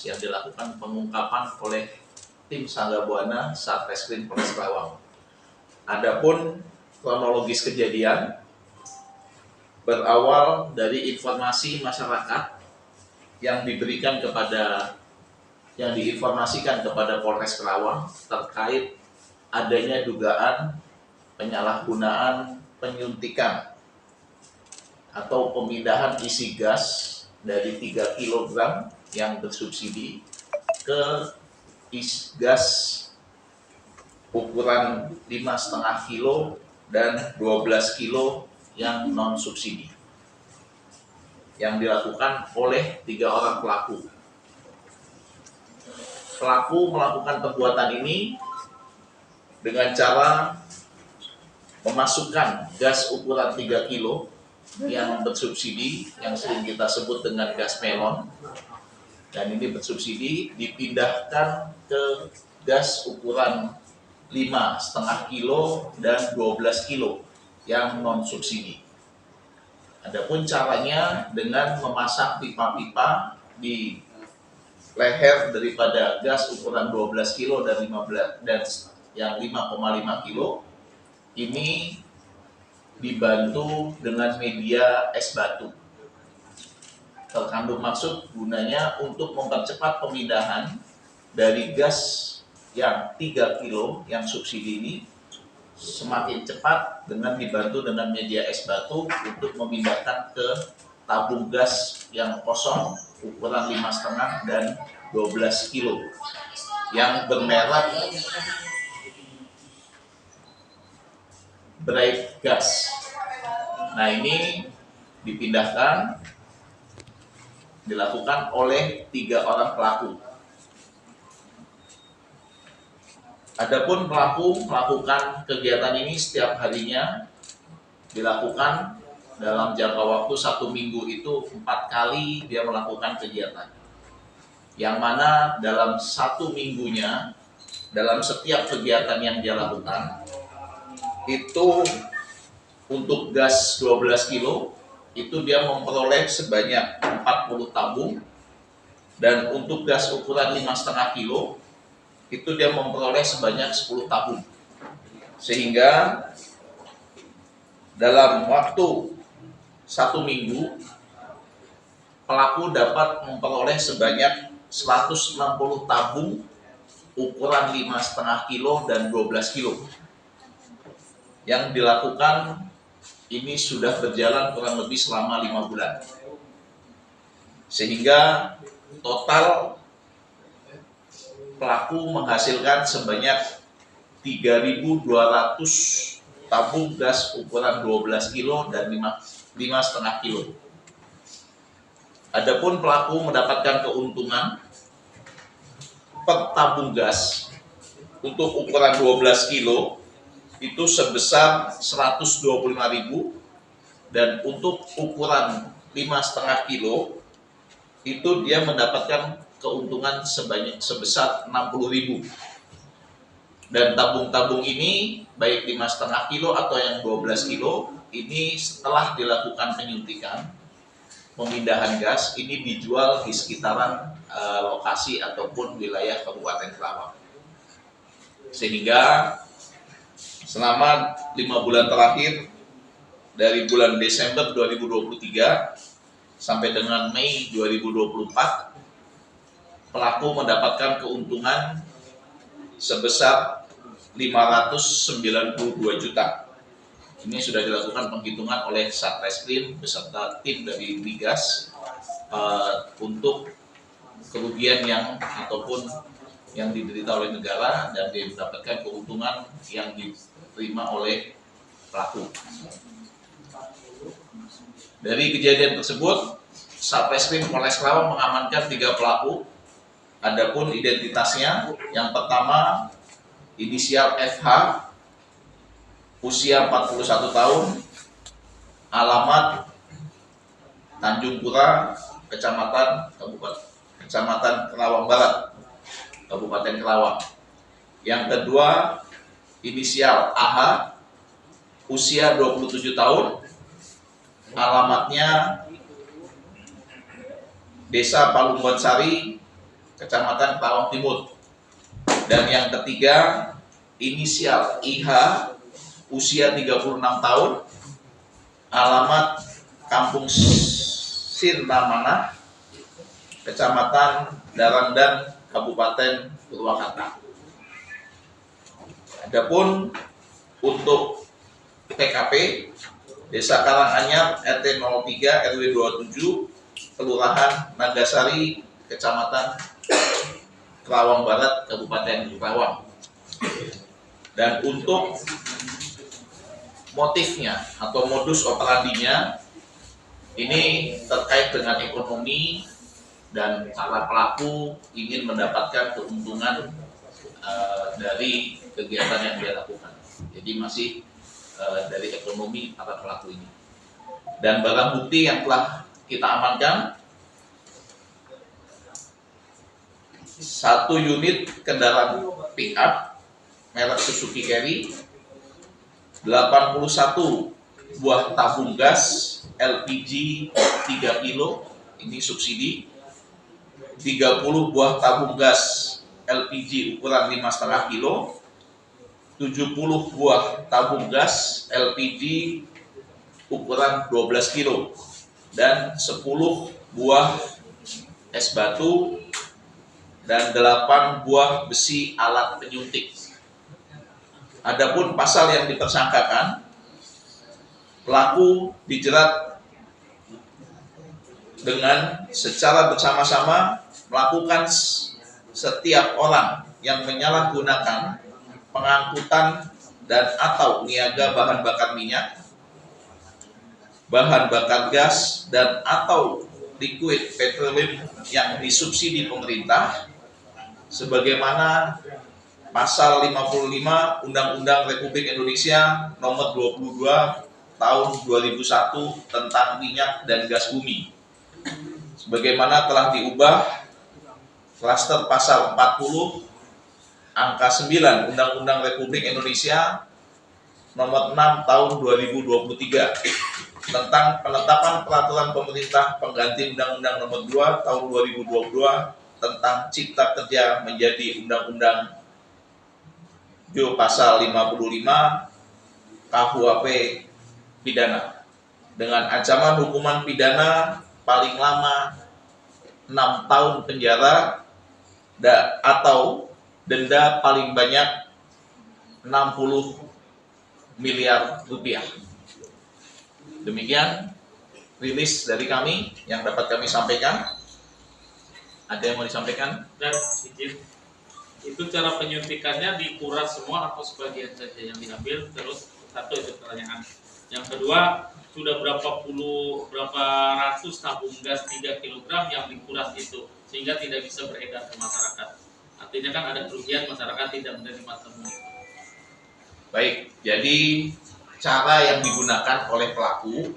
Yang dilakukan pengungkapan oleh tim Sangga Buana Satreskrim Polres Karawang. Adapun kronologis kejadian berawal dari informasi masyarakat yang diinformasikan kepada Polres Karawang terkait adanya dugaan penyalahgunaan penyuntikan atau pemindahan isi gas dari 3 kg yang bersubsidi ke gas ukuran 5,5 kilo dan 12 kilo yang non subsidi yang dilakukan oleh 3 orang pelaku. Pelaku melakukan perbuatan ini dengan cara memasukkan gas ukuran 3 kilo yang bersubsidi, yang sering kita sebut dengan gas melon, dan ini bersubsidi, dipindahkan ke gas ukuran 5,5 kilo dan 12 kilo yang non subsidi. Adapun caranya dengan memasang pipa-pipa di leher daripada gas ukuran 12 kilo dan 15 dan yang 5,5 kilo ini dibantu dengan media es batu. Terkandung maksud gunanya untuk mempercepat pemindahan dari gas yang 3 kilo yang subsidi ini semakin cepat dengan dibantu dengan media es batu untuk memindahkan ke tabung gas yang kosong ukuran 5,5 dan 12 kilo yang bermerek Bright Gas. Nah, ini dipindahkan, dilakukan oleh 3 orang pelaku. Adapun pelaku melakukan kegiatan ini setiap harinya, dilakukan dalam jangka waktu 1 minggu itu 4 kali dia melakukan kegiatan. Yang mana dalam 1 minggunya, dalam setiap kegiatan yang dia lakukan, itu untuk gas 12 kilo itu dia memperoleh sebanyak 40 tabung, dan untuk gas ukuran 5,5 kilo itu dia memperoleh sebanyak 10 tabung, sehingga dalam waktu 1 minggu pelaku dapat memperoleh sebanyak 160 tabung ukuran 5,5 kilo dan 12 kilo. Yang dilakukan ini sudah berjalan kurang lebih selama 5 bulan. Sehingga total pelaku menghasilkan sebanyak 3.200 tabung gas ukuran 12 kilo dan 5,5 kilo. Adapun pelaku mendapatkan keuntungan per tabung gas untuk ukuran 12 kilo itu sebesar 125.000, Dan untuk ukuran 5,5 kilo itu dia mendapatkan keuntungan sebesar 60.000. Dan tabung-tabung ini baik 5,5 kilo atau yang 12 kilo ini setelah dilakukan penyuntikan pemindahan gas ini dijual di sekitaran lokasi ataupun wilayah Kabupaten Kerawang. Sehingga selama 5 bulan terakhir dari bulan Desember 2023 sampai dengan Mei 2024 pelaku mendapatkan keuntungan sebesar 592 juta. Ini sudah dilakukan penghitungan oleh Satreskrim beserta tim dari Migas untuk kerugian yang ataupun yang diderita oleh negara dan mendapatkan keuntungan yang diterima oleh pelaku. Dari kejadian tersebut, Satreskrim Polres Kerawang mengamankan 3 pelaku. Adapun identitasnya, yang pertama inisial FH, usia 41 tahun, alamat Tanjung Pura, Kecamatan Kerawang Barat, Kabupaten Kerawang. Yang kedua, inisial AH, usia 27 tahun, alamatnya Desa Palungonsari, Kecamatan Kerawang Timur. Dan yang ketiga, inisial IH, usia 36 tahun, alamat Kampung Sirnamanah, Kecamatan Darandan, Kabupaten Purwakarta. Adapun untuk TKP Desa Karanganyar RT 03 RW 27 Kelurahan Nagasari, Kecamatan Kerawang Barat, Kabupaten Kerawang. Dan untuk motifnya atau modus operandinya ini terkait dengan ekonomi dan para pelaku ingin mendapatkan keuntungan dari kegiatan yang dia lakukan. Jadi masih dari ekonomi para pelaku ini. Dan barang bukti yang telah kita amankan 1 unit kendaraan pick up merek Suzuki Carry, 81 buah tabung gas LPG 3 kilo, ini subsidi, 30 buah tabung gas LPG ukuran 5,5 kilo, 70 buah tabung gas LPG ukuran 12 kilo, dan 10 buah es batu, dan 8 buah besi alat penyuntik. Adapun pasal yang dipersangkakan, pelaku dijerat dengan secara bersama-sama melakukan setiap orang yang menyalahgunakan pengangkutan dan atau niaga bahan bakar minyak, bahan bakar gas, dan atau liquid petroleum yang disubsidi pemerintah sebagaimana Pasal 55 Undang-Undang Republik Indonesia Nomor 22 Tahun 2001 tentang minyak dan gas bumi. Sebagaimana telah diubah klaster pasal 40 angka 9 Undang-Undang Republik Indonesia Nomor 6 Tahun 2023 tentang penetapan peraturan pemerintah pengganti Undang-Undang Nomor 2 Tahun 2022 tentang Cipta Kerja menjadi Undang-Undang Pasal 55 KUHP pidana dengan ancaman hukuman pidana paling lama 6 tahun penjara atau denda paling banyak 60 miliar rupiah. Demikian rilis dari kami yang dapat kami sampaikan. Ada yang mau disampaikan? Dan izin, itu cara penyuntikannya dikuras semua atau sebagian saja yang diambil? Terus satu itu pertanyaan. Yang kedua, sudah berapa ratus tabung gas 3 kg yang dikuras itu sehingga tidak bisa beredar ke masyarakat. Artinya kan ada kerugian, masyarakat tidak menerima semua. Baik, jadi cara yang digunakan oleh pelaku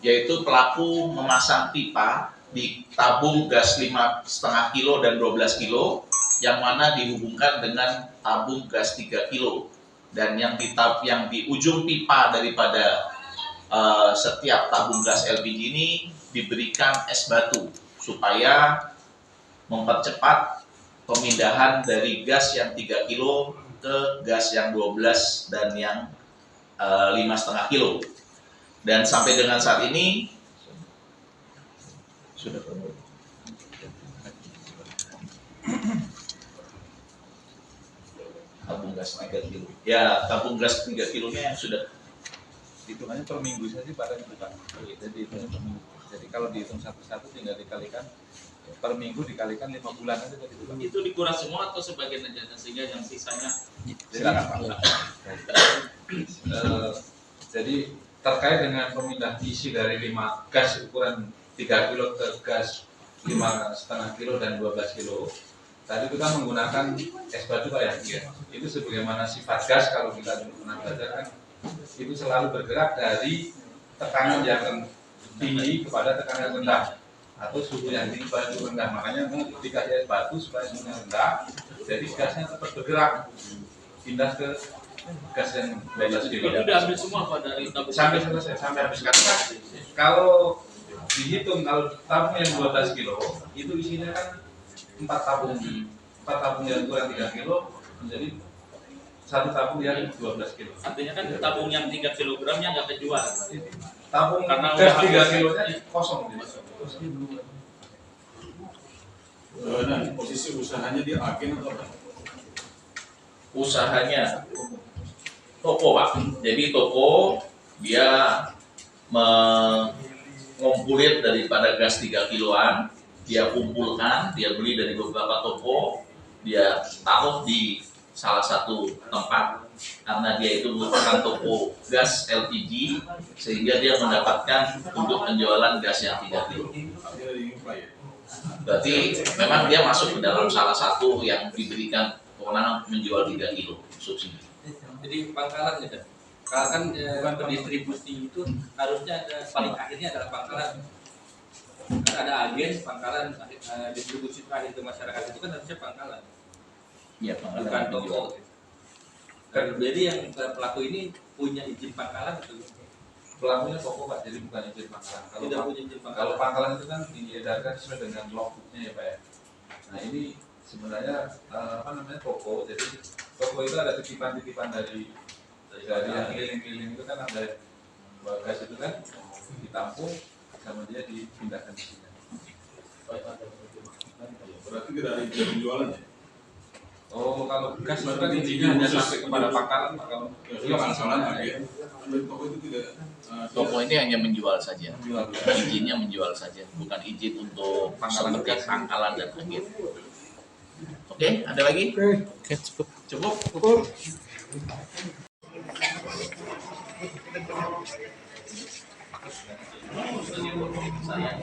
yaitu pelaku memasang pipa di tabung gas 5,5 kilo dan 12 kilo, yang mana dihubungkan dengan tabung gas 3 kilo. Dan yang di ujung pipa daripada setiap tabung gas LPG ini diberikan es batu supaya mempercepat pemindahan dari gas yang 3 kilo ke gas yang 12 dan yang 5,5 kilo. Dan sampai dengan saat ini sudah tabung gas 3 kilo. Ya, tabung gas 3 kilonya yang sudah Hitungannya per minggu saja Pak kan bukan. Jadi hitungnya per minggu. Jadi kalau dihitung satu-satu tinggal dikalikan per minggu dikalikan 5 bulan aja tadi Pak. Itu dikuras semua atau sebagian aja sehingga yang sisanya Silakan Pak. Jadi terkait dengan pemindahan isi dari 5 gas ukuran 3 kilo ke gas 5,5 kilo dan 12 kilo. Tadi kita menggunakan es batu Pak ya. Itu sebagaimana sifat gas kalau kita pernah belajar kan itu selalu bergerak dari tekanan yang tinggi kepada tekanan rendah atau suhu yang tinggi pada suhu rendah. Makanya dikasih es batu supaya suhunya rendah, jadi gasnya tetap bergerak pindah ke gas yang 12 kilo. itu udah ambil semua Pak dari tabung Sampai selesai, sampai habis. Karena kalau dihitung kalau tabung yang 12 kilo itu isinya kan 4 tabung yang kurang 3 kilo menjadi satu tabung yang 12 kilo. Artinya kan tabung yang 3 kilogramnya nggak kejual. Tabung Karena gas udah 3 habis. kilonya kosong. Nah, posisi usahanya dia agen atau apa? usahanya toko Pak. Jadi toko dia mengumpulin daripada gas 3 kiloan, dia kumpulkan, dia beli dari beberapa toko, dia taruh di salah satu tempat karena dia itu merupakan toko gas LPG sehingga dia mendapatkan untuk penjualan gas yang 3 kilo. Dia dari Infra ya? Berarti memang dia masuk ke dalam salah satu yang diberikan kewenangan menjual 3 kilo subsidi. Jadi pangkalan gitu. Kalau kan pendistribusi itu harusnya ada paling akhirnya adalah pangkalan. Kan ada agen pangkalan distribusi terakhir ke masyarakat itu kan harusnya pangkalan, Iya, bukan toko. Jadi yang pelaku ini punya izin pangkalan atau Pelakunya toko Pak, jadi bukan izin pangkalan. tidak punya izin pangkalan? Kalau pangkalan itu kan diedarkan sesuai dengan logbooknya ya Pak ya. Nah ini sebenarnya toko. Jadi toko itu ada titipan-titipan dari yang keliling-keliling itu kan ada gas itu kan ditampung sama dia dipindahkan di sini. Berarti tidak ada izin penjualan ya? Oh kalau gas itu kan izinnya hanya sampai kepada pangkalan Pak. Kalau Ya, pangkalan agen. Dari toko itu tidak. Toko ini hanya menjual saja, jual izinnya menjual saja, bukan izin untuk Pangkalan seperti gas. pangkalan dan agen. Oke, ada lagi? Oke, cukup. Cukup? Saya